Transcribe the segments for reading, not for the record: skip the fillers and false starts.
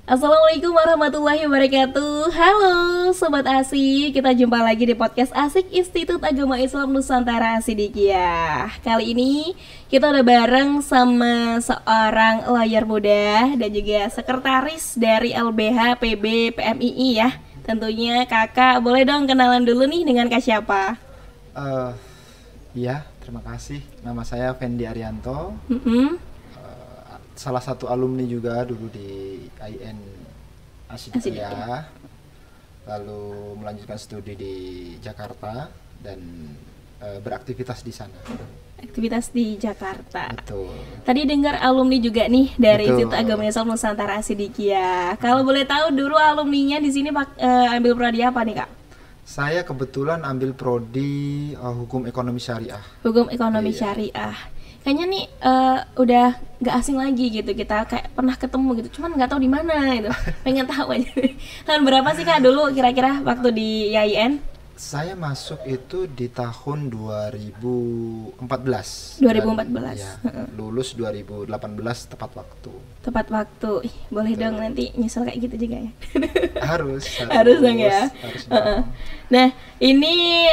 Assalamualaikum warahmatullahi wabarakatuh. Halo Sobat Asik, kita jumpa lagi di podcast Asik Institut Agama Islam Nusantara Asidikiah. Kali ini kita udah bareng sama seorang lawyer muda dan juga sekretaris dari LBH PB PMII ya. Tentunya kakak, boleh dong kenalan dulu nih dengan kak siapa? Iya, terima kasih. Nama saya Fendi Arianto. Salah satu alumni juga dulu di IN Asidikiah. Lalu melanjutkan studi di Jakarta dan beraktivitas di sana. Aktivitas di Jakarta. Betul. Tadi dengar alumni juga nih dari Betul. Institut Agama Islam Nusantara Asidikiah. Kalau boleh tahu dulu alumninya di sini ambil prodi apa nih kak? Saya kebetulan ambil prodi Hukum Ekonomi Syariah. Hukum Ekonomi Iya. Syariah. Kayaknya nih udah nggak asing lagi gitu, kita kayak pernah ketemu gitu, cuman nggak tahu di mana gitu. Pengen tahu aja. Tahun berapa sih kak dulu kira-kira waktu di IAIN? Saya masuk itu di tahun 2014. 2014. Ya, lulus 2018 tepat waktu. Tepat waktu. Ih, boleh Betul. dong nanti nyesel kayak gitu juga ya. Harus Harus dong ya. harus dong. Nah ini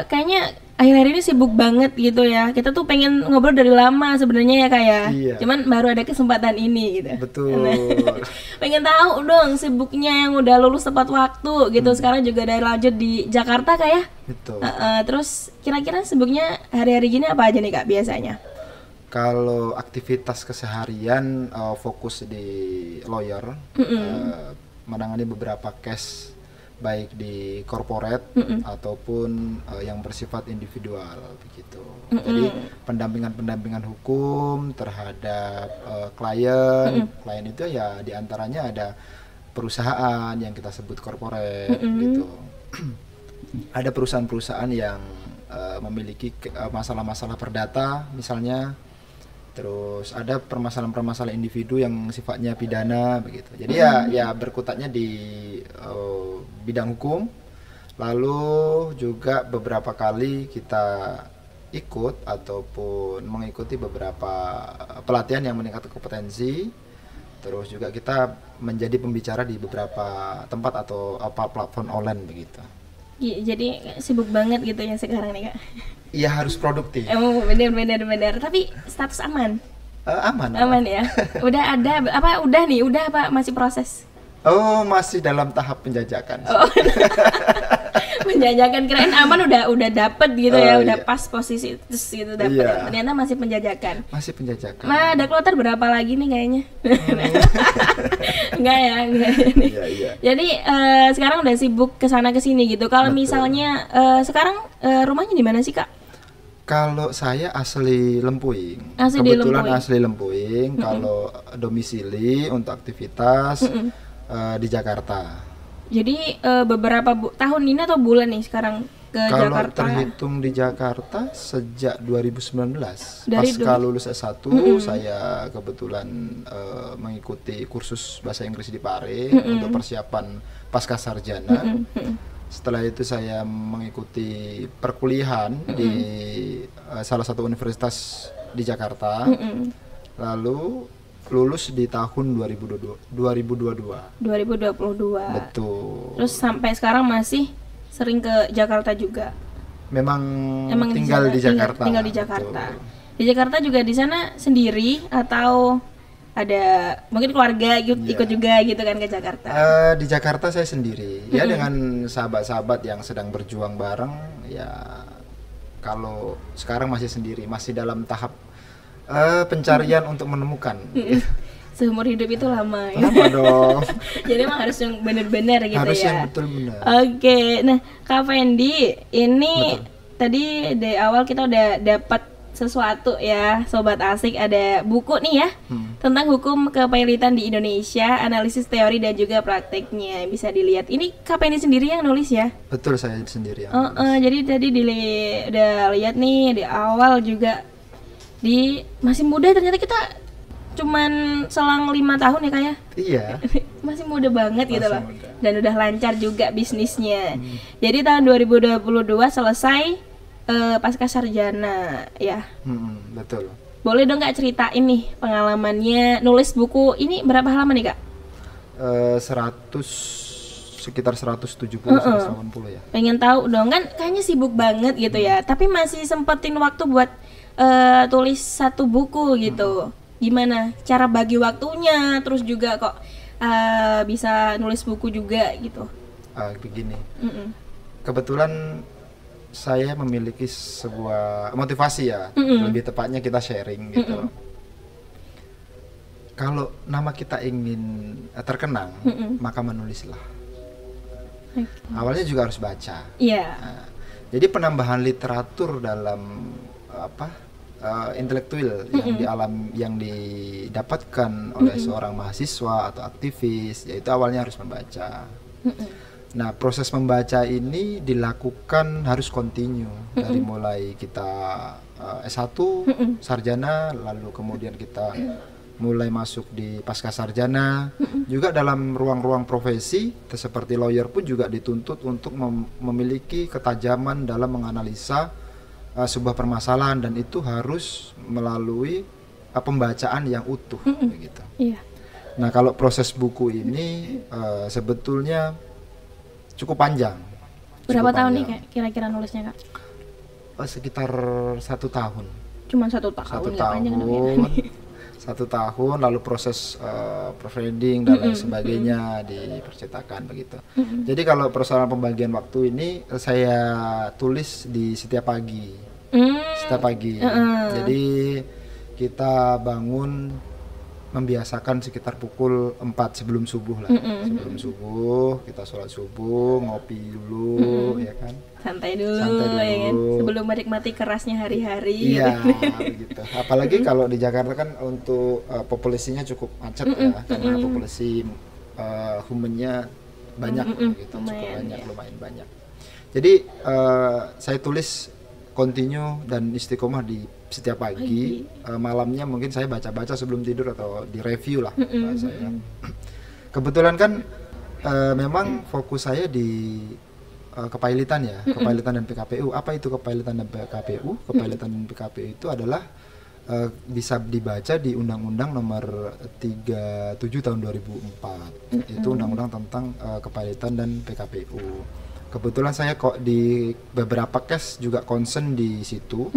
kayaknya akhir-akhir ini sibuk banget gitu ya. Kita tuh pengen ngobrol dari lama sebenarnya ya kak ya. Iya. Cuman baru ada kesempatan ini gitu. Betul. Pengen tahu dong sibuknya yang udah lulus tepat waktu gitu. Sekarang juga ada lanjut di Jakarta kak ya. Betul. Terus kira-kira sibuknya hari-hari gini apa aja nih kak biasanya? Kalau aktivitas keseharian fokus di lawyer, menangani beberapa case baik di corporate ataupun yang bersifat individual begitu. Jadi pendampingan hukum terhadap klien itu ya diantaranya ada perusahaan yang kita sebut corporate gitu. Ada perusahaan-perusahaan yang memiliki masalah-masalah perdata misalnya. Terus ada permasalahan-permasalahan individu yang sifatnya pidana begitu. Jadi ya berkutatnya di bidang hukum. Lalu juga beberapa kali kita ikut ataupun mengikuti beberapa pelatihan yang meningkatkan kompetensi. Terus juga kita menjadi pembicara di beberapa tempat atau platform online begitu. Jadi sibuk banget gitu ya sekarang nih kak. Iya, harus produktif. Emang bener. Tapi status aman? Aman Ya. Udah ada apa? Udah apa masih proses? Oh, masih dalam tahap penjajakan. Oh. Penjajakan, kirain aman udah dapet gitu ya, udah Iya. pas posisi terus gitu dapet. Iya. Ternyata masih penjajakan. Masih penjajakan. Ada kloter berapa lagi nih kayaknya? Enggak ya. Iya. Jadi sekarang udah sibuk kesana kesini gitu. Kalau Betul. misalnya sekarang rumahnya di mana sih kak? Kalau saya asli Lempuing. Asli di Kebetulan Lempuing. asli Lempuing. Kalau domisili untuk aktivitas di Jakarta. Jadi beberapa tahun ini atau bulan nih sekarang ke Kalau Jakarta? terhitung di Jakarta sejak 2019. Dari Pasca lulus S1 saya kebetulan mengikuti kursus bahasa Inggris di Pare untuk persiapan pasca sarjana. Setelah itu saya mengikuti perkuliahan di salah satu universitas di Jakarta. Lalu lulus di tahun 2022. 2022. Betul. Terus sampai sekarang masih sering ke Jakarta juga. Memang di tinggal sana- di Jakarta. Tinggal di Jakarta. Betul. Di Jakarta juga di sana sendiri atau ada mungkin keluarga ikut juga gitu kan ke Jakarta? Di Jakarta saya sendiri, ya dengan sahabat-sahabat yang sedang berjuang bareng. Ya kalau sekarang masih sendiri, masih dalam tahap pencarian untuk menemukan. Seumur hidup itu lama ya. Lama dong. Jadi emang harus yang benar-benar gitu Harus ya. yang betul benar. Oke, nah Kak Fendi, ini Betul. tadi dari awal kita udah dapat sesuatu ya, Sobat Asik, ada buku nih ya tentang hukum kepailitan di Indonesia, analisis teori dan juga prakteknya, bisa dilihat. Ini Kak Fendi sendiri yang nulis ya? Betul, saya sendiri yang Jadi tadi udah lihat nih di awal juga masih muda, ternyata kita cuman selang 5 tahun ya kayak. Iya. Masih muda banget gitu Masih loh. muda. Dan udah lancar juga bisnisnya. Jadi tahun 2022 selesai pasca sarjana ya. Betul. Boleh dong Kak ceritain nih pengalamannya nulis buku ini berapa halaman nih Kak? sekitar 170 180 ya. Pengen tahu dong, kan kayaknya sibuk banget gitu ya, tapi masih sempetin waktu buat tulis satu buku gitu. Gimana cara bagi waktunya, terus juga kok bisa nulis buku juga gitu? Begini, kebetulan saya memiliki sebuah motivasi ya, lebih tepatnya kita sharing gitu. Kalau nama kita ingin terkenang, maka menulislah. Awalnya juga harus baca. Nah, jadi penambahan literatur dalam intelektual yang didapatkan oleh seorang mahasiswa atau aktivis, yaitu awalnya harus membaca. Nah, proses membaca ini dilakukan harus continue dari mulai kita S1 sarjana, lalu kemudian kita mulai masuk di pasca sarjana, juga dalam ruang-ruang profesi seperti lawyer pun juga dituntut untuk memiliki ketajaman dalam menganalisa sebuah permasalahan, dan itu harus melalui pembacaan yang utuh begitu. Nah, kalau proses buku ini sebetulnya cukup panjang. Berapa tahun nih Kak, kira-kira nulisnya Kak? Sekitar 1 tahun. Cuma 1 tahun, nggak panjang dong ya. 1 tahun, lalu proses proofreading dan lain sebagainya dipercetakan begitu. Jadi kalau persoalan pembagian waktu ini saya tulis di setiap pagi. Setiap pagi. Jadi kita bangun, membiasakan sekitar pukul 4 sebelum subuh lah. Sebelum subuh kita sholat subuh, ngopi dulu ya kan. Santai dulu. Ya kan? Sebelum menikmati kerasnya hari-hari. Iya, gitu. Apalagi kalau di Jakarta kan untuk populasinya cukup macet ya, karena populasi humannya banyak gitu, lumayan banyak. Jadi saya tulis continue dan istiqomah di setiap pagi. Malamnya mungkin saya baca-baca sebelum tidur atau di review lah bahasanya. Kebetulan kan memang fokus saya di kepailitan ya, kepailitan dan PKPU. Apa itu kepailitan dan PKPU? Kepailitan dan PKPU itu adalah bisa dibaca di Undang-Undang Nomor 37 Tahun 2004. Itu undang-undang tentang kepailitan dan PKPU. Kebetulan saya kok di beberapa case juga concern di situ.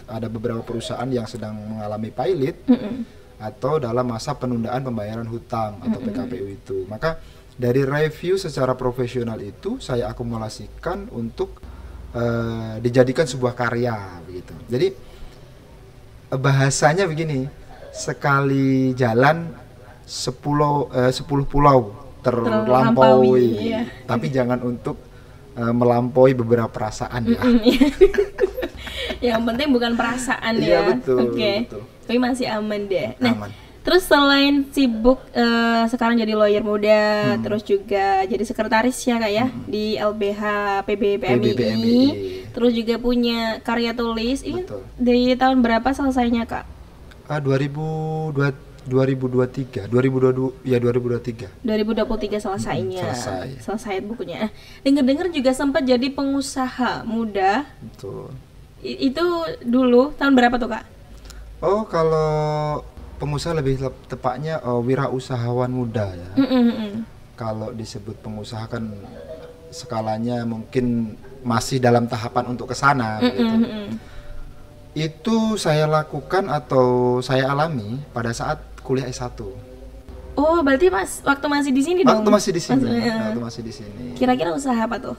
Ada beberapa perusahaan yang sedang mengalami pilot atau dalam masa penundaan pembayaran hutang atau PKPU itu. Maka dari review secara profesional itu saya akumulasikan untuk dijadikan sebuah karya begitu. Jadi bahasanya begini, sekali jalan 10 pulau terlampaui, tapi jangan untuk melampaui beberapa perasaan ya. Yang penting bukan perasaan ya. Iya betul. Betul. Tapi masih aman deh. Nah, aman. Terus selain sibuk sekarang jadi lawyer muda, terus juga jadi sekretaris ya Kak ya di LBH PBPMI. Terus juga punya karya tulis. Ini dari tahun berapa selesainya Kak? 2023 selesainya. Selesai bukunya. Dengar-dengar juga sempat jadi pengusaha muda. Betul. Itu dulu tahun berapa tuh Kak? Oh, kalau pengusaha lebih tepatnya wirausahawan muda ya. Kalau disebut pengusaha kan skalanya mungkin masih dalam tahapan untuk ke sana gitu. Itu saya lakukan atau saya alami pada saat kuliah S1. Oh, berarti waktu masih di sini dong? Waktu masih di sini. Kira-kira usaha apa tuh?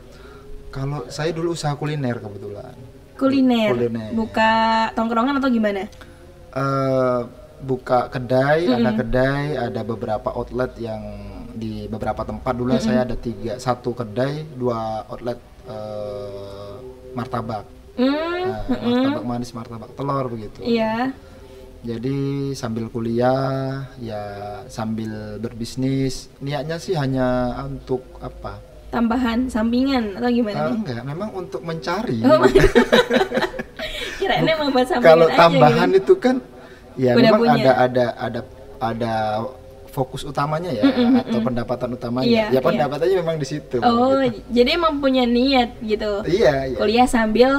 Kalau saya dulu usaha kuliner kebetulan. Kuliner. Buka tongkrongan atau gimana? Buka kedai, ada beberapa outlet yang di beberapa tempat. Dulu saya ada 1 kedai, 2 outlet martabak. Martabak manis, martabak telur begitu. Iya. Jadi sambil kuliah ya sambil berbisnis, niatnya sih hanya untuk apa? Tambahan, sampingan atau gimana? Enggak, memang untuk mencari. Kirain emang buat sampingan. Kalau tambahan gitu. Itu kan ya udah memang punya. ada fokus utamanya ya, atau pendapatan utamanya. Iya, ya pendapatannya memang di situ. Oh, gitu. Jadi emang punya niat gitu. Iya. Kuliah sambil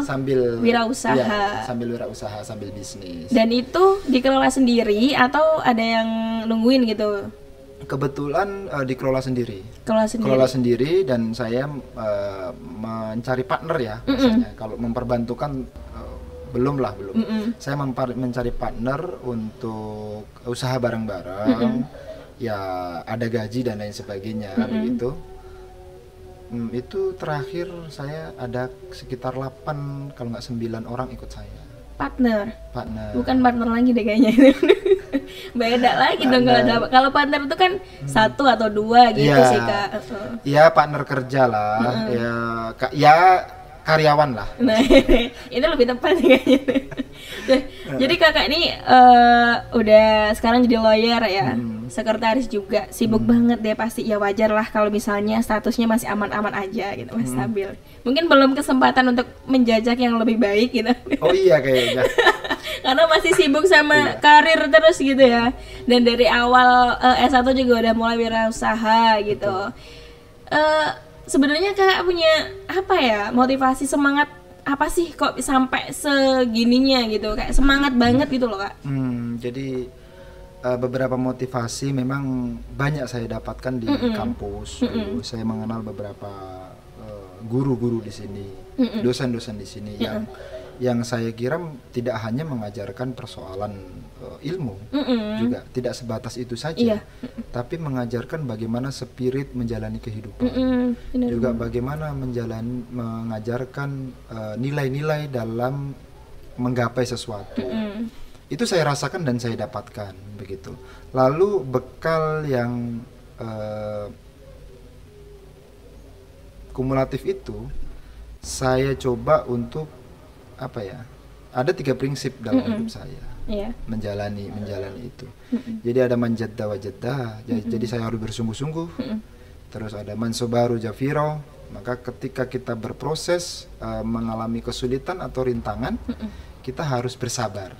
wirausaha. Iya, sambil wirausaha, sambil bisnis. Dan itu dikelola sendiri atau ada yang nungguin gitu? Kebetulan dikelola sendiri. Kelola sendiri dan saya mencari partner ya biasanya. Kalau memperbantukan belum. Saya mencari partner untuk usaha bareng-bareng. Ya ada gaji dan lain sebagainya begitu. Itu terakhir saya ada sekitar 8 kalau nggak 9 orang ikut saya. Partner. Bukan partner lagi deh kayaknya. Beda lagi dong kalau partner itu kan 1 atau 2 gitu ya, sih Kak. Ya partner kerja lah, ya karyawan lah. Nah, itu lebih tepat kayaknya. Jadi Kakak ini udah sekarang jadi lawyer ya, sekretaris juga, sibuk banget deh pasti. Ya wajar lah kalau misalnya statusnya masih aman-aman aja gitu, masih stabil. Mungkin belum kesempatan untuk menjajak yang lebih baik gitu. Oh iya kayaknya. Karena masih sibuk sama karir terus gitu ya. Dan dari awal S1 juga udah mulai wirausaha gitu. Sebenarnya Kakak punya apa ya, motivasi, semangat apa sih kok sampai segininya gitu, kayak semangat banget gitu loh Kak? Jadi beberapa motivasi memang banyak saya dapatkan di kampus. Saya mengenal beberapa guru-guru di sini, dosen-dosen di sini yang saya kira tidak hanya mengajarkan persoalan ilmu, juga tidak sebatas itu saja, tapi mengajarkan bagaimana spirit menjalani kehidupan, juga bagaimana mengajarkan nilai-nilai dalam menggapai sesuatu. Itu saya rasakan dan saya dapatkan begitu. Lalu bekal yang kumulatif itu saya coba untuk apa ya? Ada 3 prinsip dalam hidup saya. Menjalani itu. Jadi ada manjadda wajadda. Jadi saya harus bersungguh-sungguh. Terus ada mansobaru jafiro. Maka ketika kita berproses mengalami kesulitan atau rintangan, kita harus bersabar.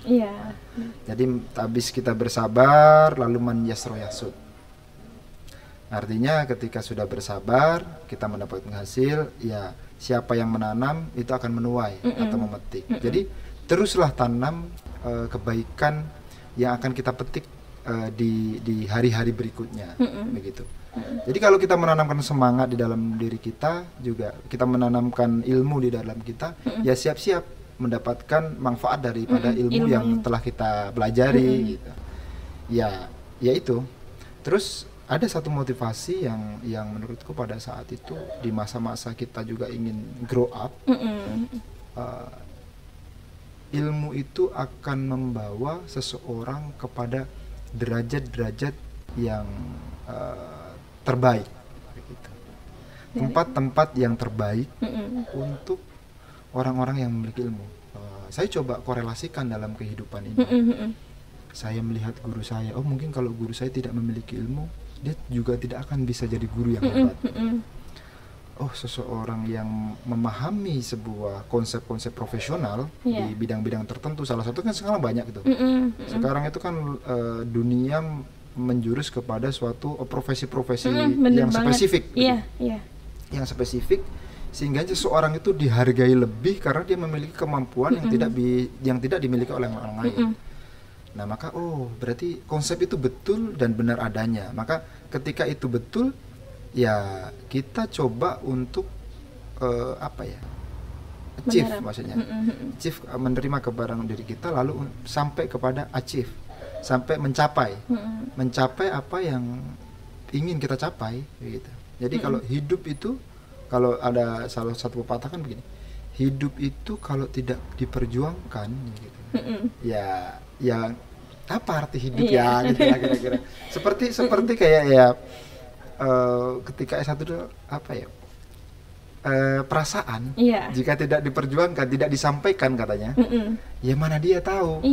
Jadi habis kita bersabar, lalu man yasro yasud. Artinya ketika sudah bersabar, kita mendapatkan hasil, ya siapa yang menanam itu akan menuai atau memetik. Jadi teruslah tanam kebaikan yang akan kita petik di hari-hari berikutnya, begitu. Jadi kalau kita menanamkan semangat di dalam diri kita, juga kita menanamkan ilmu di dalam kita, ya siap-siap mendapatkan manfaat daripada ilmu yang telah kita pelajari, gitu. Ya itu. Terus ada satu motivasi yang menurutku pada saat itu di masa-masa kita juga ingin grow up, ilmu itu akan membawa seseorang kepada derajat-derajat yang terbaik, gitu. Tempat-tempat yang terbaik untuk orang-orang yang memiliki ilmu. Saya coba korelasikan dalam kehidupan ini. Saya melihat guru saya, oh mungkin kalau guru saya tidak memiliki ilmu, dia juga tidak akan bisa jadi guru yang hebat. Oh, seseorang yang memahami sebuah konsep-konsep profesional di bidang-bidang tertentu, salah satu kan sekarang banyak gitu. Sekarang itu kan dunia menjurus kepada suatu profesi-profesi yang spesifik, yang spesifik, sehingga seseorang itu dihargai lebih karena dia memiliki kemampuan yang tidak dimiliki oleh orang lain. Nah, maka berarti konsep itu betul dan benar adanya. Maka ketika itu betul, ya kita coba untuk achieve, maksudnya achieve, menerima kebarang diri kita, lalu sampai kepada achieve, sampai mencapai apa yang ingin kita capai, gitu. Jadi kalau hidup itu, kalau ada salah satu pepatah kan begini, hidup itu kalau tidak diperjuangkan, gitu. Ya apa arti hidup ya, gitu ya, kira-kira seperti kayak ya ketika S1 itu apa ya, perasaan jika tidak diperjuangkan, tidak disampaikan katanya, ya mana dia tahu.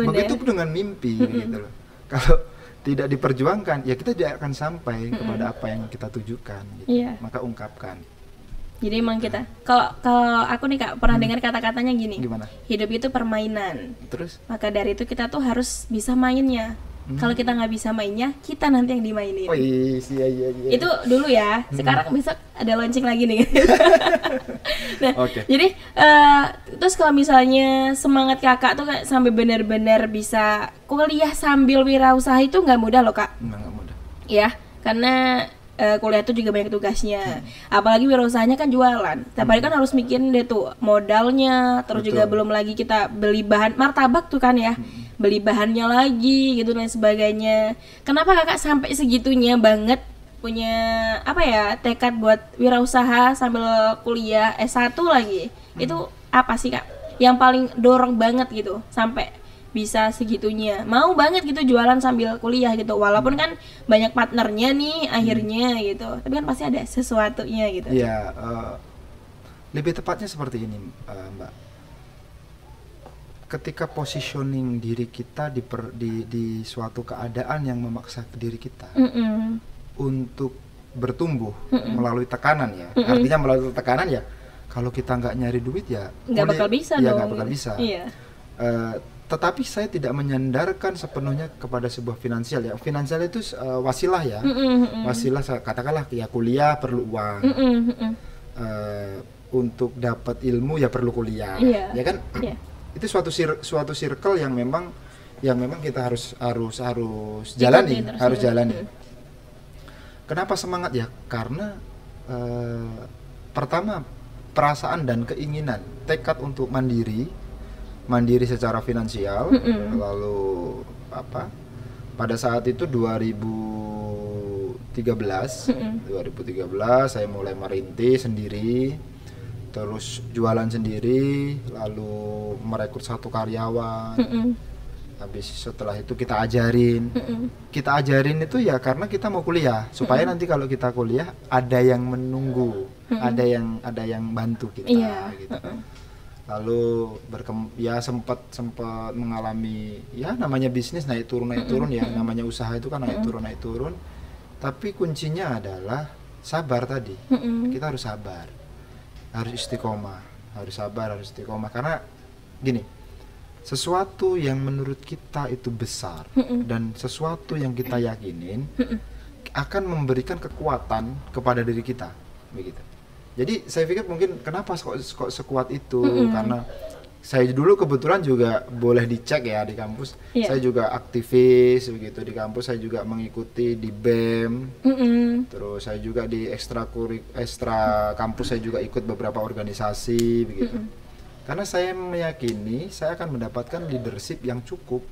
Begitu dengan mimpi, gitu loh. Kalau tidak diperjuangkan, ya kita tidak akan sampai kepada apa yang kita tujukan, gitu. Maka ungkapkan. Jadi emang kita, kalau aku nih Kak pernah dengar kata-katanya gini. Gimana? Hidup itu permainan. Terus? Maka dari itu kita tuh harus bisa mainnya. Kalau kita nggak bisa mainnya, kita nanti yang dimainin. Oh iya. Itu dulu ya. Sekarang besok ada launching lagi nih. Nah, jadi terus kalau misalnya semangat Kakak tuh sampai benar-benar bisa kuliah sambil wirausaha, itu nggak mudah loh Kak. Nggak mudah. ya, karena kuliah itu juga banyak tugasnya. Apalagi wirausahanya kan jualan. Tiap hari kan harus mikirin deh tuh modalnya, terus juga belum lagi kita beli bahan martabak tuh kan ya. Beli bahannya lagi gitu dan sebagainya. Kenapa kakak sampai segitunya banget punya apa ya tekad buat wirausaha sambil kuliah S1 lagi? Itu apa sih kak? Yang paling dorong banget gitu sampai bisa segitunya mau banget gitu jualan sambil kuliah gitu, walaupun kan banyak partnernya nih akhirnya gitu, tapi kan pasti ada sesuatunya gitu. Iya, lebih tepatnya seperti ini, Mbak. Ketika positioning diri kita di suatu keadaan yang memaksa diri kita untuk bertumbuh melalui tekanan ya, artinya melalui tekanan ya, kalau kita nggak nyari duit ya nggak bakal bisa ya dong. nggak bakal bisa. Iya. Tetapi saya tidak menyandarkan sepenuhnya kepada sebuah finansial ya. Finansial itu wasilah ya. Wasilah katakanlah ya kuliah perlu uang. Untuk dapat ilmu ya perlu kuliah. Ya kan? Itu suatu circle yang memang kita harus jalani, jalani. Kenapa semangat ya? Karena pertama perasaan dan keinginan, tekad untuk mandiri secara finansial. Lalu pada saat itu 2013 saya mulai merintis sendiri, terus jualan sendiri, lalu merekrut satu karyawan. Habis setelah itu kita ajarin itu ya karena kita mau kuliah, supaya nanti kalau kita kuliah ada yang menunggu, ada yang bantu kita gitu. Lalu sempat mengalami ya namanya bisnis naik turun ya, namanya usaha itu kan naik turun. Tapi kuncinya adalah sabar tadi. Kita harus sabar, harus istiqomah karena gini, sesuatu yang menurut kita itu besar dan sesuatu yang kita yakinin akan memberikan kekuatan kepada diri kita, begitu. Jadi saya pikir mungkin kenapa kok sekuat itu, karena saya dulu kebetulan juga boleh dicek ya di kampus, saya juga aktivis begitu di kampus, saya juga mengikuti di BEM, terus saya juga di ekstra kampus saya juga ikut beberapa organisasi begitu. Karena saya meyakini saya akan mendapatkan leadership yang cukup,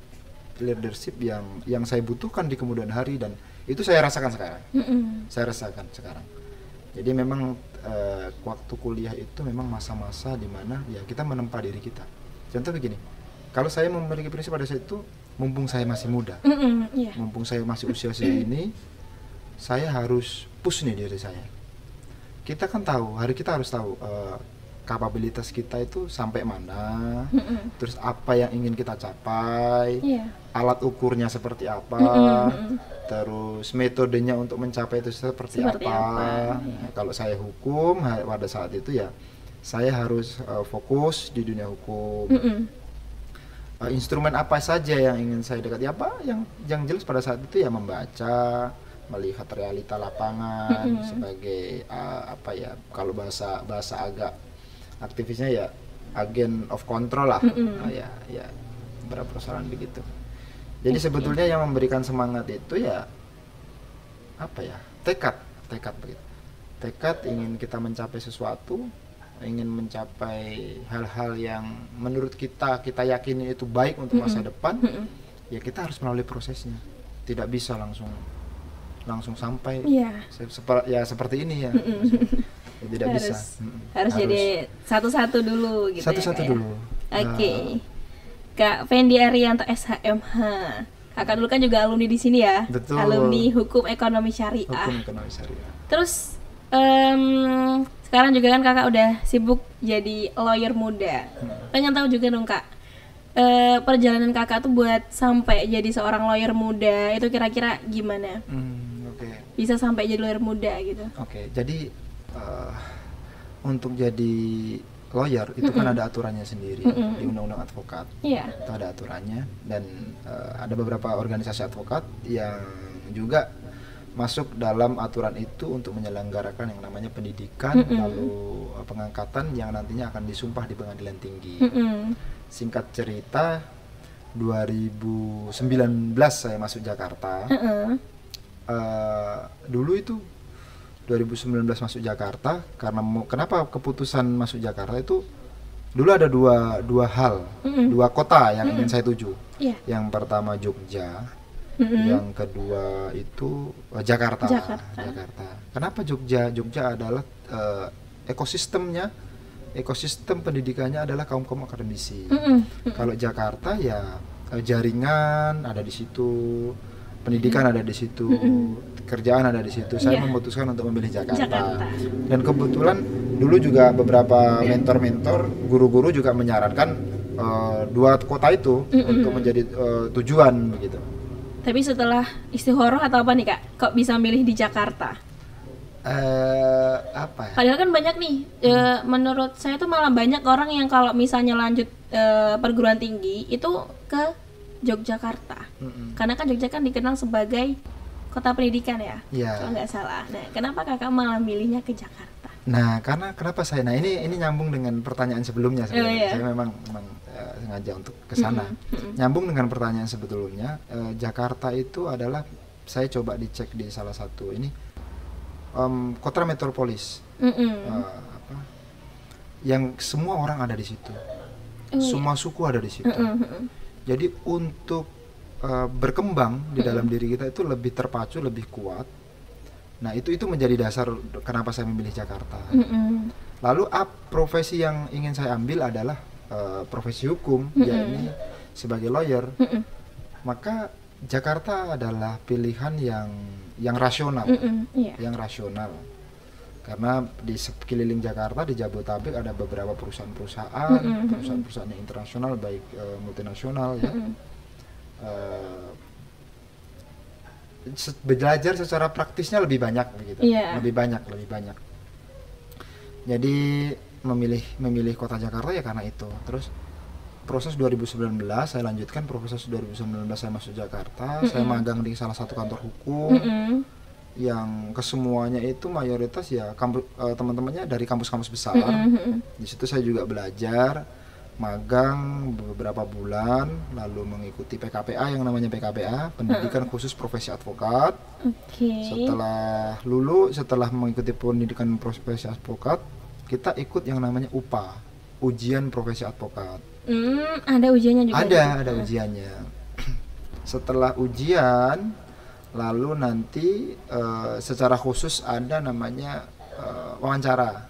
leadership yang saya butuhkan di kemudian hari, dan itu saya rasakan sekarang. Jadi memang waktu kuliah itu memang masa-masa dimana ya kita menempa diri kita. Contoh begini, kalau saya memiliki prinsip pada saat itu, mumpung saya masih muda, mumpung saya masih usia segini, saya harus push nih diri saya. Kita kan tahu, kita harus tahu kapabilitas kita itu sampai mana, terus apa yang ingin kita capai, alat ukurnya seperti apa, terus metodenya untuk mencapai itu seperti apa. Nah, kalau saya hukum pada saat itu ya saya harus fokus di dunia hukum. Instrumen apa saja yang ingin saya dekati, apa yang jelas pada saat itu ya membaca, melihat realita lapangan sebagai kalau bahasa agak aktivisnya ya agent of control lah. Ya beberapa persoalan begitu. Jadi sebetulnya yang memberikan semangat itu ya tekad begitu. Tekad ingin kita mencapai sesuatu, ingin mencapai hal-hal yang menurut kita yakini itu baik untuk masa depan. Ya kita harus melalui prosesnya. Tidak bisa langsung sampai seperti ini ya. Tidak bisa. Harus jadi satu-satu dulu gitu. Satu-satu dulu. Oke. Kak Fendi Arianto SHMH. Kakak dulu kan juga alumni di sini ya. Betul. Alumni Hukum Ekonomi Syariah. Hukum Ekonomi Syariah. Terus sekarang juga kan kakak udah sibuk jadi lawyer muda. Pengen tahu juga dong kak, perjalanan kakak tuh buat sampai jadi seorang lawyer muda itu kira-kira gimana? Bisa sampai jadi lawyer muda gitu. Jadi untuk jadi lawyer itu kan ada aturannya sendiri di undang-undang advokat. Itu ada aturannya, dan ada beberapa organisasi advokat yang juga masuk dalam aturan itu untuk menyelenggarakan yang namanya pendidikan, lalu pengangkatan yang nantinya akan disumpah di pengadilan tinggi. Singkat cerita, 2019 saya masuk Jakarta. dulu itu 2019 masuk Jakarta, karena kenapa keputusan masuk Jakarta itu, dulu ada dua hal, dua kota yang ingin saya tuju. Yang pertama Jogja, yang kedua itu Jakarta. Kenapa Jogja? Jogja adalah ekosistem pendidikannya adalah kaum akademisi. Kalau Jakarta ya jaringan ada di situ, pendidikan ada di situ, kerjaan ada di situ. Saya memutuskan untuk memilih Jakarta. Dan kebetulan dulu juga beberapa mentor-mentor, guru-guru juga menyarankan dua kota itu untuk menjadi tujuan begitu. Tapi setelah istihoroh atau apa nih Kak, kok bisa milih di Jakarta? Apa ya? Padahal kan banyak nih, menurut saya tuh malah banyak orang yang kalau misalnya lanjut perguruan tinggi itu ke Yogyakarta. Karena kan Jogja kan dikenal sebagai kota pendidikan ya, kalau nggak salah. Nah, kenapa Kakak malah milihnya ke Jakarta? Nah, kenapa saya? Nah, ini nyambung dengan pertanyaan sebelumnya sebenarnya. Saya memang sengaja untuk ke sana. Nyambung dengan pertanyaan sebelumnya. Jakarta itu adalah, saya coba dicek di salah satu ini kota metropolis. Yang semua orang ada di situ. Semua suku ada di situ. Jadi untuk berkembang di dalam diri kita itu lebih terpacu, lebih kuat. Nah, itu menjadi dasar kenapa saya memilih Jakarta. Lalu profesi yang ingin saya ambil adalah profesi hukum, yakni sebagai lawyer. Maka Jakarta adalah pilihan yang rasional, yang rasional. Karena di sekeliling Jakarta, di Jabodetabek ada beberapa perusahaan-perusahaan yang internasional, baik multinasional ya. Belajar secara praktisnya lebih banyak begitu, lebih banyak. Jadi memilih kota Jakarta ya karena itu. Terus proses 2019 saya lanjutkan, proses 2019 saya masuk Jakarta, saya magang di salah satu kantor hukum. Yang kesemuanya itu mayoritas ya teman-temannya dari kampus-kampus besar. Di situ saya juga belajar, magang beberapa bulan, lalu mengikuti PKPA, yang namanya PKPA, pendidikan khusus profesi advokat. Setelah mengikuti pendidikan profesi advokat, kita ikut yang namanya UPA, ujian profesi advokat. Ada ujiannya juga? Ada ujiannya. Setelah ujian, lalu nanti secara khusus ada namanya wawancara.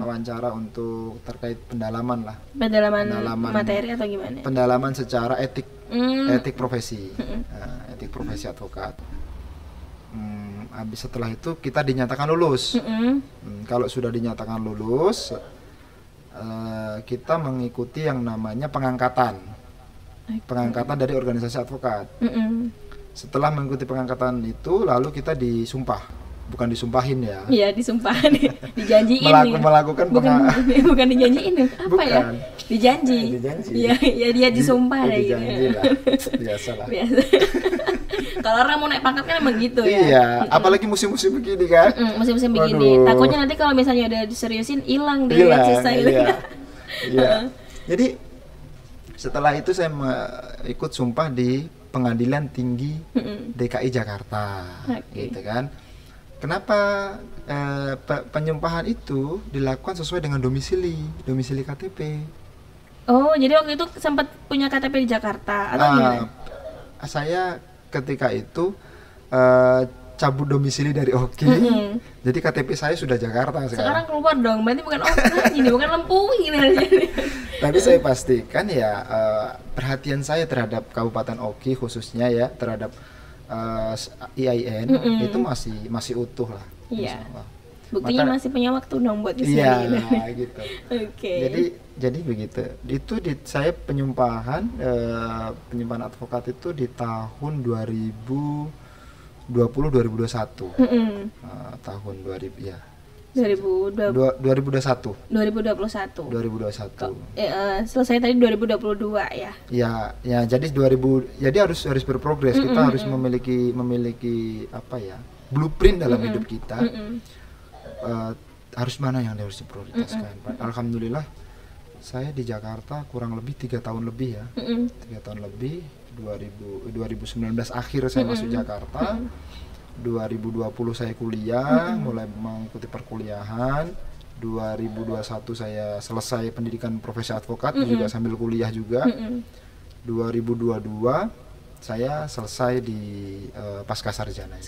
Wawancara untuk terkait pendalaman materi atau gimana? Pendalaman secara etik profesi, etik profesi advokat. Habis setelah itu kita dinyatakan lulus. Kalau sudah dinyatakan lulus, kita mengikuti yang namanya pengangkatan dari organisasi advokat. Setelah mengikuti pengangkatan itu, lalu kita disumpah, bukan disumpahin ya? Iya, disumpahin, dijanjiin. Melakukan bukan dijanjiin, apa bukan. Ya? Dijanji. Iya, dia disumpah ya. Dijanji lah, biasalah. Kalau orang mau naik pangkat kan emang gitu ya. Iya, apalagi musim-musim begini kan. Musim-musim begini. Takutnya nanti kalau misalnya udah diseriusin hilang deh, susah gitu. Iya. Jadi setelah itu saya ikut sumpah di Pengadilan Tinggi DKI Jakarta, gitu kan. Kenapa penyumpahan itu dilakukan sesuai dengan domisili KTP? Oh, jadi waktu itu sempat punya KTP di Jakarta atau gimana? Saya ketika itu cabut domisili dari Oki, jadi KTP saya sudah Jakarta sekarang keluar dong, berarti bukan Oki ini, bukan Lempung ini. Tapi saya pastikan ya perhatian saya terhadap Kabupaten Oki khususnya ya, terhadap IAIN itu masih utuh lah. Iya. Buktinya masih punya waktu dong buat di sini. Iya, gitu. Jadi begitu. Itu saya penyumpahan advokat itu di tahun 2021. Tahun 2000 ya. 2021. Selesai tadi 2022 ya. Ya jadi harus berprogres. Kita harus memiliki apa ya? Blueprint dalam hidup kita. Harus mana yang harus diprioritaskan. Alhamdulillah saya di Jakarta kurang lebih 3 tahun lebih ya. 3 tahun lebih, 2019 akhir saya masuk Jakarta. 2020 saya kuliah, mulai mengikuti perkuliahan. 2021 saya selesai pendidikan profesi advokat, juga sambil kuliah juga. 2022 saya selesai di pasca sarjana.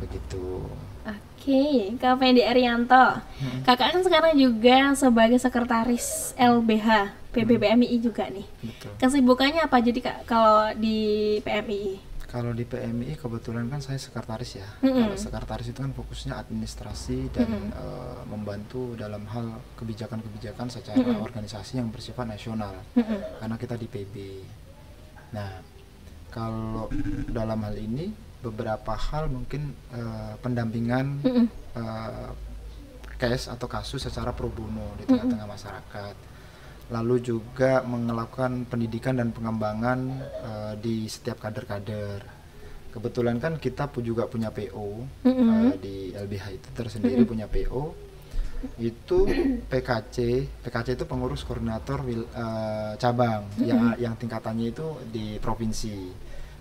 Begitu. Oke, Kak Fendi Arianto. Kakak kan sekarang juga sebagai sekretaris LBH PBBMII juga nih. Betul. Kesibukannya apa jadi Kak kalau di PMII? Kalau di PMI kebetulan kan saya sekretaris ya. Kalau sekretaris itu kan fokusnya administrasi dan membantu dalam hal kebijakan-kebijakan secara organisasi yang bersifat nasional. Karena kita di PB. Nah, kalau dalam hal ini beberapa hal mungkin pendampingan case atau kasus secara pro bono di tengah-tengah masyarakat. Lalu juga melakukan pendidikan dan pengembangan di setiap kader-kader. Kebetulan kan kita juga punya PO di LBH itu tersendiri punya PO. Itu PKC itu pengurus koordinator cabang yang tingkatannya itu di provinsi.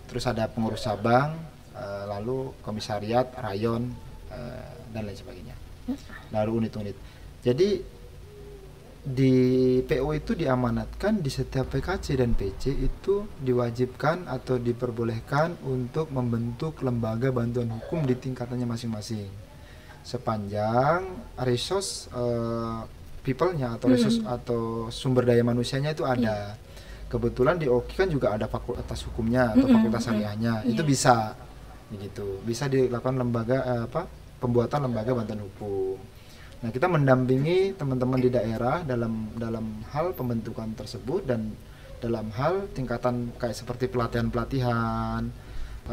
Terus ada pengurus cabang, lalu komisariat, rayon, dan lain sebagainya. Lalu unit-unit. Jadi di PO itu diamanatkan di setiap PKC dan PC itu diwajibkan atau diperbolehkan untuk membentuk lembaga bantuan hukum di tingkatannya masing-masing sepanjang resource people-nya atau resource atau sumber daya manusianya itu ada. Kebetulan di OKI kan juga ada fakultas hukumnya atau fakultas syariahnya. Itu bisa begitu. Bisa dilakukan pembuatan lembaga bantuan hukum. Nah, kita mendampingi teman-teman di daerah dalam hal pembentukan tersebut dan dalam hal tingkatan kayak seperti pelatihan-pelatihan,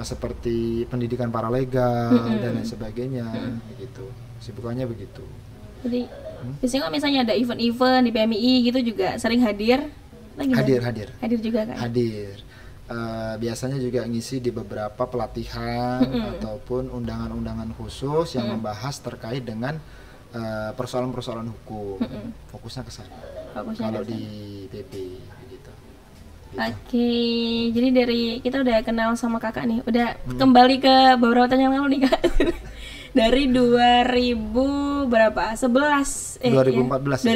seperti pendidikan paralegal dan lain sebagainya, begitu. Sibukannya begitu. Jadi, biasanya kalau misalnya ada event-event di PMII gitu juga sering hadir? Hadir juga kan? Hadir. Biasanya juga ngisi di beberapa pelatihan ataupun undangan-undangan khusus yang membahas terkait dengan persoalan-persoalan hukum. Fokusnya ke sana. Kalau di PP gitu. Oke, jadi dari kita udah kenal sama kakak nih, udah kembali ke beberapa tahun yang lalu nih kak. Dari 2000 berapa? 2014 ya?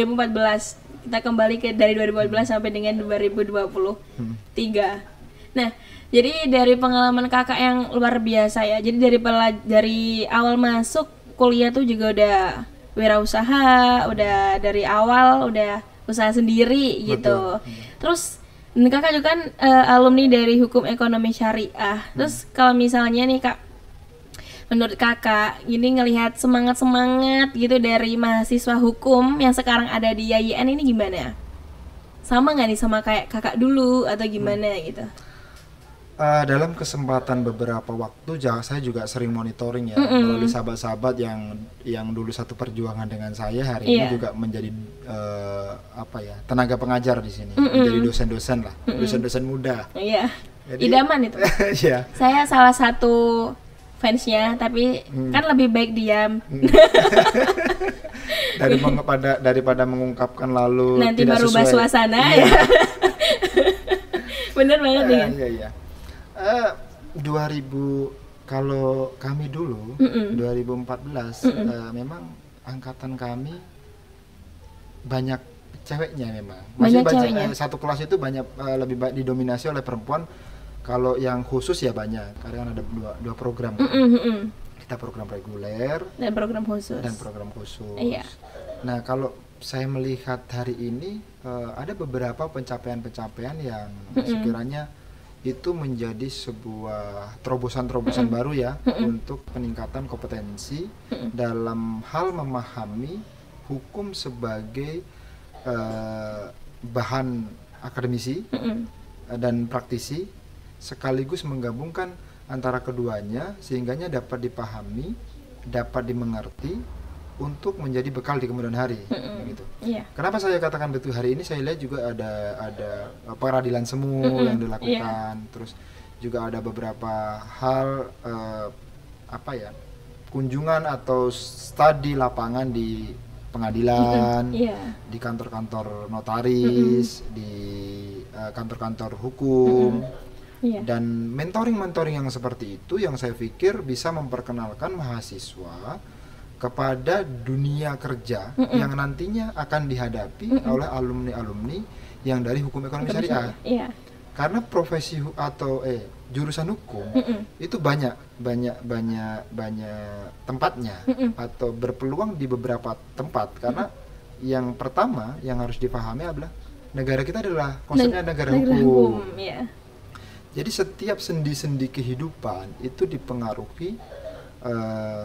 2014 kita kembali ke dari 2014 sampai dengan 2023. Nah, jadi dari pengalaman kakak yang luar biasa ya. Jadi dari awal masuk kuliah tuh juga udah wirausaha, udah dari awal udah usaha sendiri gitu. Terus kakak juga kan alumni dari hukum ekonomi syariah. Terus kalau misalnya nih kak, menurut kakak ini ngelihat semangat gitu dari mahasiswa hukum yang sekarang ada di YIN ini gimana? Sama nggak nih sama kayak kakak dulu atau gimana gitu? Dalam kesempatan beberapa waktu saya juga sering monitoring ya melalui sahabat-sahabat yang dulu satu perjuangan dengan saya hari ini juga menjadi tenaga pengajar di sini, menjadi dosen-dosen lah, dosen-dosen muda. Iya. Jadi, idaman itu. Iya. Saya salah satu fansnya, tapi kan lebih baik diam. Daripada mengungkapkan lalu nanti tidak merubah sesuai suasana ya. Bener banget ya. Iya. 2000 kalau kami dulu 2014 memang angkatan kami banyak ceweknya memang. Banyak ceweknya. Satu kelas itu banyak lebih banyak didominasi oleh perempuan. Kalau yang khusus ya banyak. Karena ada dua program. Kita program reguler dan program khusus. Iya. Nah, kalau saya melihat hari ini ada beberapa pencapaian-pencapaian yang sekiranya itu menjadi sebuah terobosan-terobosan baru ya untuk peningkatan kompetensi dalam hal memahami hukum sebagai bahan akademisi dan praktisi, sekaligus menggabungkan antara keduanya sehingganya dapat dipahami, dapat dimengerti untuk menjadi bekal di kemudian hari, gitu. Yeah. Kenapa saya katakan betul hari ini? Saya lihat juga ada peradilan semu yang dilakukan, terus juga ada beberapa hal kunjungan atau studi lapangan di pengadilan, di kantor-kantor notaris, di kantor-kantor hukum. Iya. Dan mentoring yang seperti itu yang saya pikir bisa memperkenalkan mahasiswa kepada dunia kerja yang nantinya akan dihadapi oleh alumni-alumni yang dari hukum ekonomi syariah. Iya. Karena profesi atau jurusan hukum itu banyak tempatnya atau berpeluang di beberapa tempat. Karena yang pertama yang harus dipahami adalah negara kita adalah konsepnya negara hukum. Ya. Jadi setiap sendi-sendi kehidupan itu dipengaruhi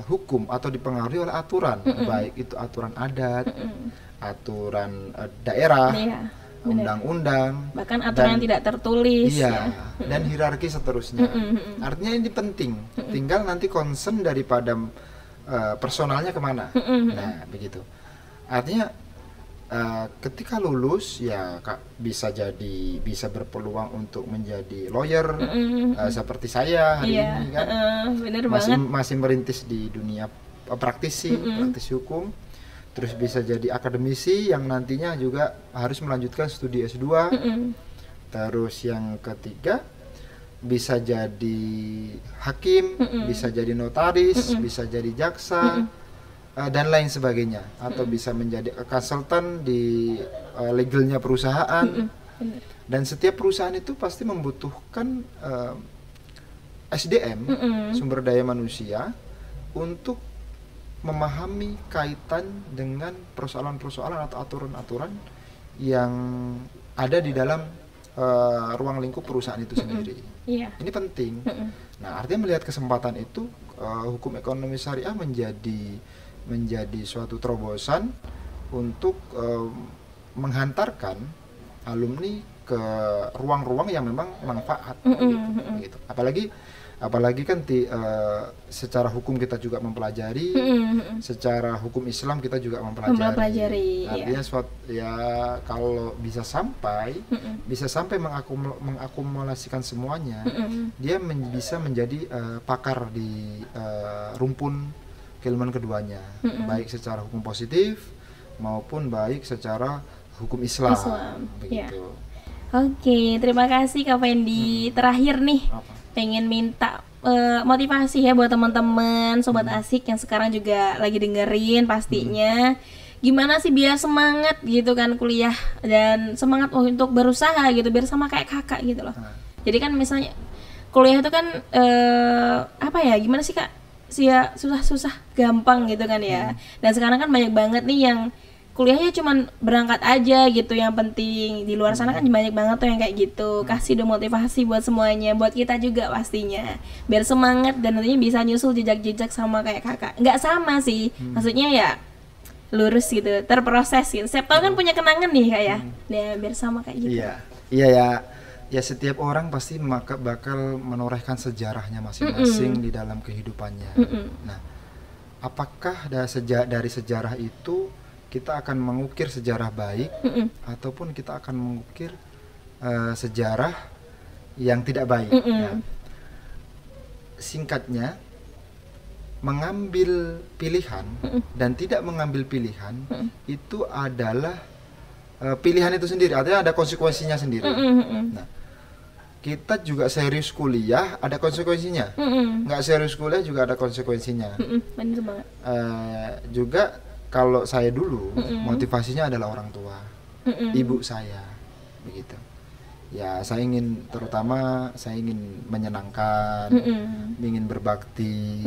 hukum atau dipengaruhi oleh aturan, baik itu aturan adat, aturan daerah, undang-undang, bahkan aturan yang tidak tertulis. Iya, dan hierarki seterusnya. Artinya ini penting. Tinggal nanti concern daripada personalnya kemana. Nah, begitu. Artinya ketika lulus ya bisa berpeluang untuk menjadi lawyer seperti saya hari ini kan. Bener masih merintis di dunia praktisi hukum. Terus bisa jadi akademisi yang nantinya juga harus melanjutkan studi S2. Terus yang ketiga bisa jadi hakim, bisa jadi notaris, bisa jadi jaksa, dan lain sebagainya. Atau bisa menjadi konsultan di legalnya perusahaan. Dan setiap perusahaan itu pasti membutuhkan SDM, sumber daya manusia, untuk memahami kaitan dengan persoalan-persoalan atau aturan-aturan yang ada di dalam ruang lingkup perusahaan itu sendiri. Ini penting. Nah, artinya melihat kesempatan itu, hukum ekonomi syariah menjadi suatu terobosan untuk menghantarkan alumni ke ruang-ruang yang memang manfaat. Gitu. Apalagi kan secara hukum kita juga mempelajari, secara hukum Islam kita juga mempelajari. Artinya kalau bisa sampai mengakumulasikan semuanya, dia bisa menjadi pakar di rumpun keilmuan keduanya, baik secara hukum positif maupun baik secara hukum Islam. Begitu. Oke, terima kasih Kak Fendi. Terakhir nih, pengen minta motivasi ya buat teman-teman sobat asik yang sekarang juga lagi dengerin pastinya. Gimana sih biar semangat gitu kan kuliah, dan semangat untuk berusaha gitu biar sama kayak kakak gitu loh. Jadi kan misalnya kuliah itu kan gimana sih Kak? Susah gampang gitu kan ya. Dan sekarang kan banyak banget nih yang kuliahnya cuman berangkat aja gitu, yang penting di luar sana kan banyak banget tuh yang kayak gitu. Kasih dong motivasi buat semuanya, buat kita juga pastinya, biar semangat dan nantinya bisa nyusul jejak-jejak sama kayak kakak. Nggak sama sih, maksudnya ya lurus gitu, terproses gitu. Setiap tahun kan punya kenangan nih Kak ya, biar sama kayak gitu. Iya ya, setiap orang pasti bakal menorehkan sejarahnya masing-masing di dalam kehidupannya. Nah, apakah dari sejarah itu kita akan mengukir sejarah baik, ataupun kita akan mengukir sejarah yang tidak baik. Nah, singkatnya, mengambil pilihan dan tidak mengambil pilihan itu adalah pilihan itu sendiri, artinya ada konsekuensinya sendiri. Nah, kita juga serius kuliah ada konsekuensinya, nggak serius kuliah juga ada konsekuensinya. Bener banget. Juga kalau saya dulu motivasinya adalah orang tua, ibu saya, begitu. Ya, saya ingin menyenangkan, ingin berbakti.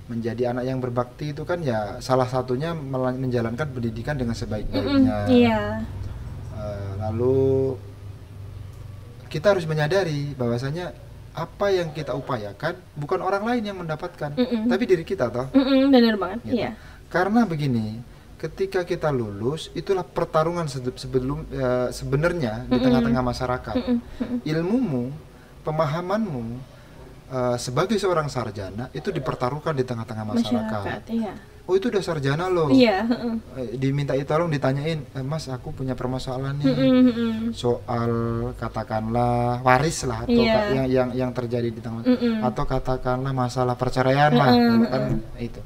Menjadi anak yang berbakti itu kan ya salah satunya menjalankan pendidikan dengan sebaik-baiknya. Lalu kita harus menyadari bahwasanya apa yang kita upayakan bukan orang lain yang mendapatkan, tapi diri kita toh. Bener banget. Gitu. Iya. Karena begini, ketika kita lulus itulah pertarungan sebenarnya di tengah-tengah masyarakat. Ilmumu, pemahamanmu sebagai seorang sarjana itu dipertaruhkan di tengah-tengah masyarakat. Iya. Oh, itu udah sarjana loh. Iya. Dimintai tolong ditanyain, Mas, aku punya permasalahan nih soal katakanlah waris lah, atau yang terjadi di tengah, atau katakanlah masalah perceraian lah, kan itu.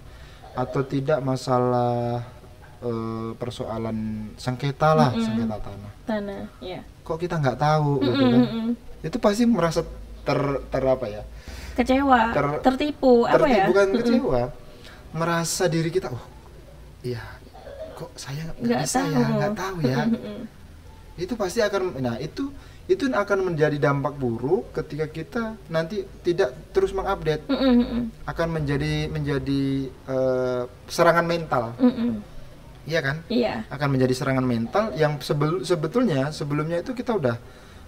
Atau tidak masalah persoalan sengketa lah, sengketa tanah. Iya. Kok kita nggak tahu gitu kan? Itu pasti merasa apa ya? Kecewa, tertipu, apa ya? Bukan kecewa, merasa diri kita, oh iya, kok saya nggak bisa tahu. ya, nggak tahu ya. Itu pasti akan, nah itu akan menjadi dampak buruk ketika kita nanti tidak terus mengupdate, akan menjadi serangan mental. Iya kan? Iya. Akan menjadi serangan mental yang sebelumnya itu kita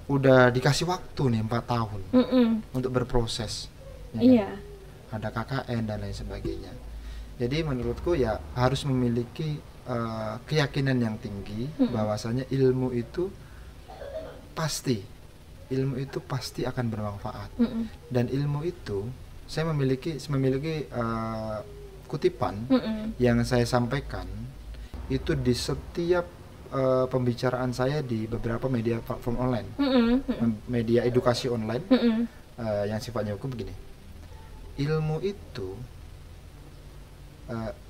udah dikasih waktu nih 4 tahun untuk berproses. Ya Iya. Kan? Ada KKN dan lain sebagainya. Jadi menurutku ya harus memiliki keyakinan yang tinggi bahwasanya ilmu itu pasti akan bermanfaat. Dan ilmu itu saya memiliki kutipan yang saya sampaikan itu di setiap pembicaraan saya di beberapa media platform online, media edukasi online, yang sifatnya hukum begini. Ilmu itu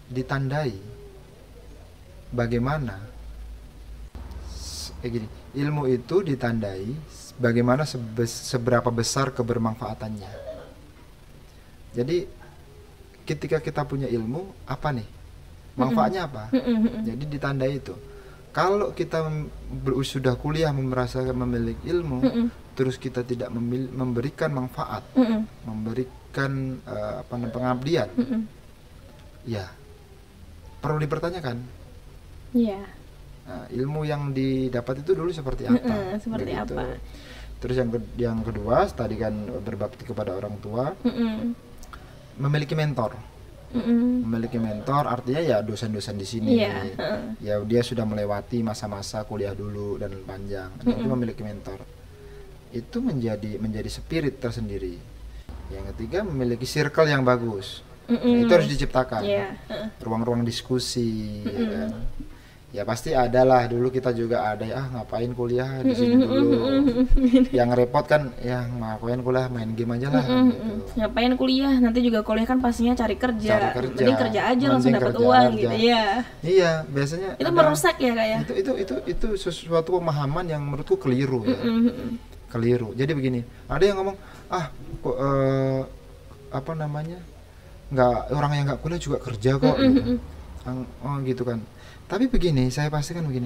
ditandai bagaimana ilmu itu ditandai bagaimana seberapa besar kebermanfaatannya. Jadi ketika kita punya ilmu, apa nih manfaatnya apa? Jadi ditandai itu. Kalau kita sudah kuliah merasakan memiliki ilmu, terus kita tidak memberikan manfaat, memberikan pengabdian, ya perlu dipertanyakan. Iya. Nah, ilmu yang didapat itu dulu seperti apa? Seperti begitu. apa? Terus yang kedua, tadi kan berbakti kepada orang tua, memiliki mentor. Memiliki mentor artinya ya dosen-dosen di sini. Ya dia sudah melewati masa-masa kuliah dulu dan panjang. Itu memiliki mentor. Itu menjadi spirit tersendiri. Yang ketiga, memiliki circle yang bagus. Nah, itu harus diciptakan. Ruang-ruang diskusi, ya kan? Ya pasti ada lah, dulu kita juga ada ngapain kuliah di sini dulu. Yang repot kan ngapain kuliah, main game aja lah gitu. Ngapain kuliah, nanti juga kuliah kan pastinya cari kerja. Mending kerja aja langsung dapat uang gitu ya. Iya, biasanya itu merusak ya Kak ya. Itu sesuatu pemahaman yang menurutku keliru ya. Keliru. Jadi begini, ada yang ngomong nggak, orang yang nggak kuliah juga kerja kok gitu. Oh gitu kan. Tapi begini, saya pastikan begini,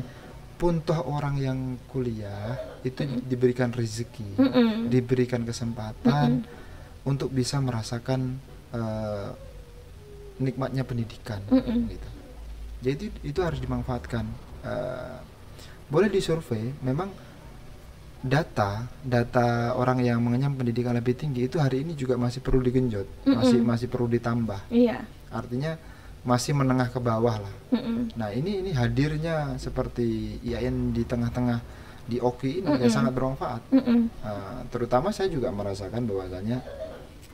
pun toh orang yang kuliah itu diberikan rezeki, diberikan kesempatan untuk bisa merasakan nikmatnya pendidikan, gitu. Jadi itu harus dimanfaatkan. Boleh disurvei, memang data orang yang mengenyam pendidikan lebih tinggi itu hari ini juga masih perlu digenjot, masih perlu ditambah. Iya. Artinya masih menengah ke bawah lah. Nah ini hadirnya seperti IAIN di tengah-tengah di OKI ini sangat bermanfaat. Terutama saya juga merasakan bahwasanya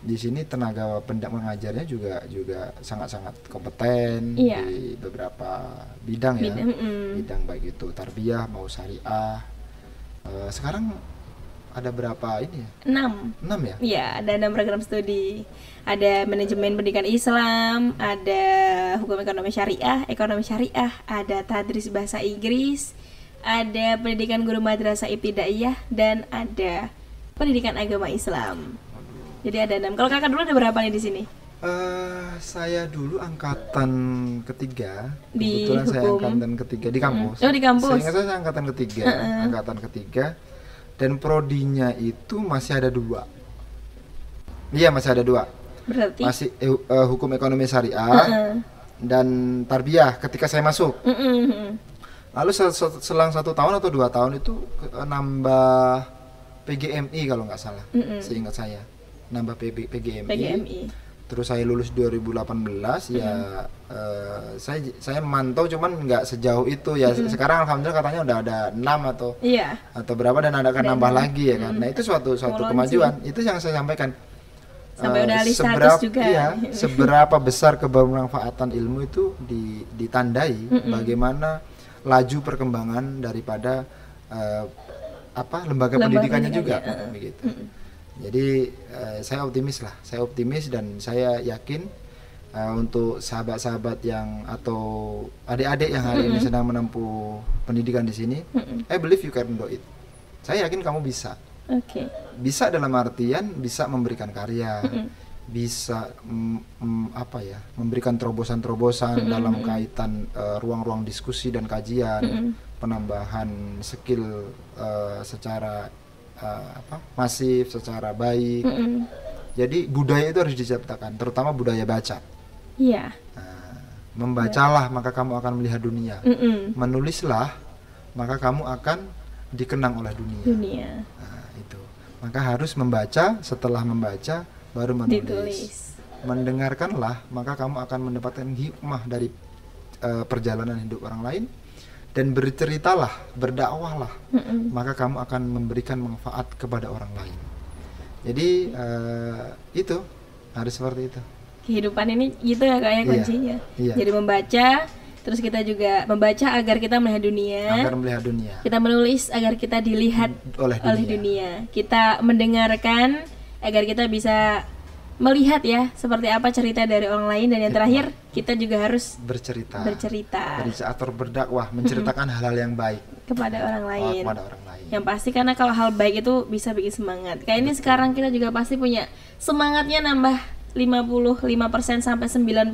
di sini tenaga mengajarnya juga sangat-sangat kompeten di beberapa bidang ya. Bidang baik itu tarbiyah mau syariah. Sekarang ada berapa ini ya? 6 ya? Iya, ada 6 program studi. Ada manajemen pendidikan Islam, ada hukum ekonomi syariah, ada tadris bahasa Inggris, ada pendidikan guru madrasah ibtidaiyah, dan ada pendidikan agama Islam. Jadi ada 6. Kalau Kakak dulu ada berapa nih di sini? Saya dulu angkatan ketiga. Di kebetulan hukum. Saya angkatan ketiga di kampus. Oh, di kampus. Seingat saya angkatan ketiga, angkatan ketiga. Dan prodinya itu masih ada 2. Iya, masih ada 2. Berarti masih hukum ekonomi syariah dan tarbiyah ketika saya masuk. Lalu selang 1 tahun atau 2 tahun itu nambah PGMI kalau nggak salah, seingat saya nambah PGMI. Terus saya lulus 2018 ya. Saya memantau cuman nggak sejauh itu ya. Sekarang alhamdulillah katanya udah ada 6 atau berapa dan akan nambah lagi ya kan. Nah itu suatu kemajuan. Itu yang saya sampaikan. Sampai udah alih status juga. Iya, seberapa besar kebermanfaatan ilmu itu ditandai bagaimana laju perkembangan daripada lembaga pendidikannya juga begitu. Jadi saya optimis dan saya yakin untuk sahabat-sahabat yang atau adik-adik yang hari ini sedang menempuh pendidikan di sini, I believe you can do it. Saya yakin kamu bisa. Oke. Bisa dalam artian bisa memberikan karya, bisa memberikan terobosan-terobosan dalam kaitan ruang-ruang diskusi dan kajian, penambahan skill secara masif, secara baik. Jadi budaya itu harus diciptakan, terutama budaya baca. Iya. Membacalah maka kamu akan melihat dunia. Menulislah maka kamu akan dikenang oleh dunia. Nah, itu. Maka harus membaca, setelah membaca baru menulis. Ditulis. Mendengarkanlah maka kamu akan mendapatkan hikmah dari perjalanan hidup orang lain. Dan berceritalah, berdakwahlah, maka kamu akan memberikan manfaat kepada orang lain. Jadi itu harus seperti itu. Kehidupan ini gitu ya Kak ya kuncinya. Iya. Jadi membaca, terus kita juga membaca agar kita melihat dunia. Kita menulis agar kita dilihat oleh dunia. Kita mendengarkan agar kita bisa melihat ya seperti apa cerita dari orang lain, dan yang terakhir kita juga harus bercerita atau berdakwah, menceritakan hal-hal yang baik kepada orang lain. Yang pasti karena kalau hal baik itu bisa bikin semangat. Kayak ini sekarang kita juga pasti punya semangatnya nambah 55% sampai 99%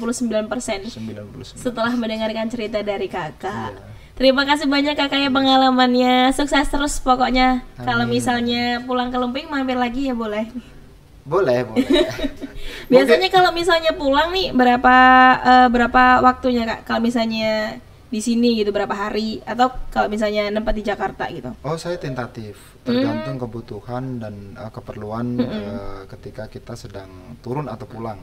setelah mendengarkan cerita dari Kakak. Terima kasih banyak Kakak ya pengalamannya. Sukses terus pokoknya. Kalau misalnya pulang ke Lumping mampir lagi ya boleh. Boleh. Biasanya kalau misalnya pulang nih berapa waktunya Kak? Kalau misalnya di sini gitu berapa hari, atau kalau misalnya nempat di Jakarta gitu? Oh, saya tentatif, tergantung kebutuhan dan keperluan ketika kita sedang turun atau pulang.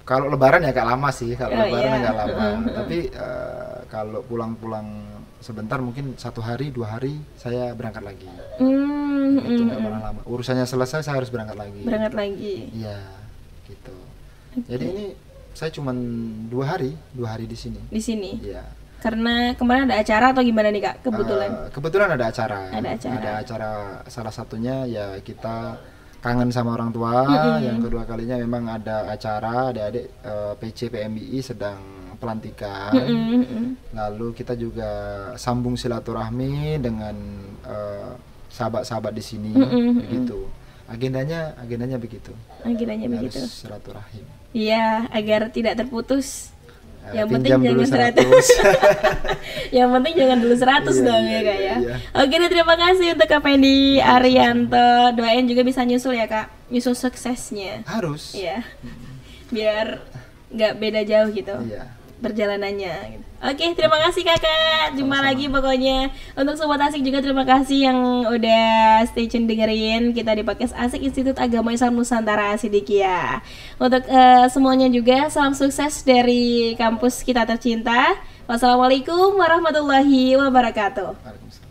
Kalau Lebaran ya agak lama sih, Lebaran agak lama. Tapi kalau pulang sebentar, mungkin 1 hari 2 hari saya berangkat lagi. Itu nggak pernah lama. Urusannya selesai saya harus berangkat lagi. Iya, gitu. Jadi ini saya cuma 2 hari di sini. Iya. Karena kemarin ada acara atau gimana nih Kak? Kebetulan ada acara. Ada acara, salah satunya ya kita kangen sama orang tua. Yang kedua kalinya memang ada acara, adik-adik PC PMII sedang pelantikan. Lalu kita juga sambung silaturahmi dengan sahabat-sahabat di sini, begitu. Agendanya begitu. Harus silaturahim. Iya, agar tidak terputus. Yang penting jangan 100. Yang penting jangan dulu 100 dong ya Kak ya. Oke, terima kasih untuk Kak Fendi Arianto. Doain juga bisa nyusul ya Kak, nyusul suksesnya. Harus. Iya. Biar nggak beda jauh gitu. Perjalanannya gitu. Oke, terima kasih Kakak. Jumpa lagi pokoknya. Untuk Sobat Asik juga terima kasih yang udah stay tune dengerin kita di podcast Asik Institut Agama Islam Nusantara Sidikiyah. Untuk semuanya juga salam sukses dari kampus kita tercinta. Wassalamualaikum warahmatullahi wabarakatuh. Waalaikumsalam.